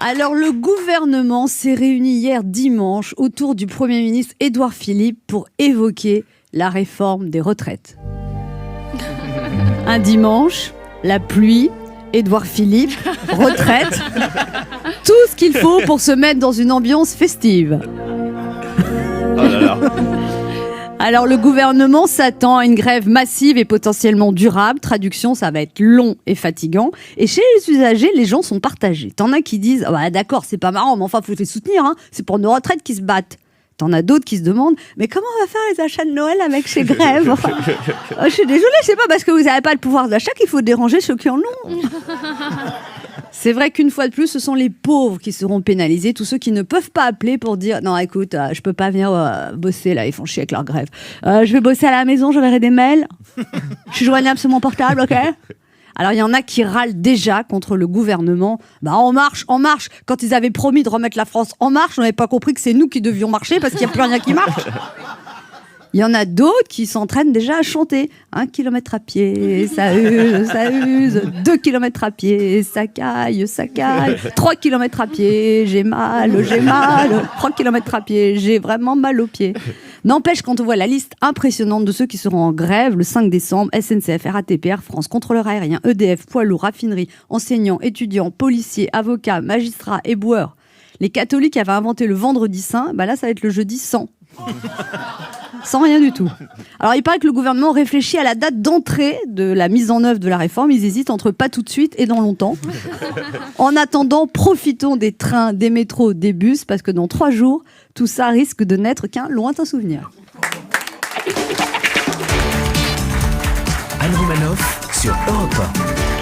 Alors, le gouvernement s'est réuni hier dimanche autour du Premier ministre Édouard Philippe pour évoquer la réforme des retraites. Un dimanche, la pluie, Édouard Philippe, retraite, tout ce qu'il faut pour se mettre dans une ambiance festive. Oh là là. Alors, le gouvernement s'attend à une grève massive et potentiellement durable. Traduction, ça va être long et fatigant. Et chez les usagers, les gens sont partagés. T'en as qui disent « d'accord, c'est pas marrant, mais enfin, faut les soutenir, hein. C'est pour nos retraites qui se battent. » T'en as d'autres qui se demandent « Mais comment on va faire les achats de Noël avec ces grèves ?» Enfin, je suis désolée, c'est pas parce que vous n'avez pas le pouvoir d'achat qu'il faut déranger ceux qui en ont. C'est vrai qu'une fois de plus, ce sont les pauvres qui seront pénalisés, tous ceux qui ne peuvent pas appeler pour dire « Non, écoute, je peux pas venir bosser, là, ils font chier avec leur grève. Je vais bosser à la maison, j'enverrai des mails. Je suis joignable sur mon portable, ok ?» Alors, il y en a qui râlent déjà contre le gouvernement. En marche. Quand ils avaient promis de remettre la France en marche, on n'avait pas compris que c'est nous qui devions marcher parce qu'il n'y a plus rien qui marche. Il y en a d'autres qui s'entraînent déjà à chanter. 1 kilomètre à pied, ça use. 2 kilomètres à pied, ça caille. 3 kilomètres à pied, j'ai mal. 3 kilomètres à pied, j'ai vraiment mal aux pieds. N'empêche, quand on voit la liste impressionnante de ceux qui seront en grève le 5 décembre, SNCF, RATP, Air France, contrôleurs aériens, EDF, poids lourds, raffinerie, enseignants, étudiants, policiers, avocats, magistrats, éboueurs. Les catholiques avaient inventé le vendredi saint, là ça va être le jeudi sans. Sans rien du tout. Alors, il paraît que le gouvernement réfléchit à la date d'entrée de la mise en œuvre de la réforme. Ils hésitent entre pas tout de suite et dans longtemps. En attendant, profitons des trains, des métros, des bus, parce que dans 3 jours, tout ça risque de n'être qu'un lointain souvenir. Anne Romanoff sur Europe 1.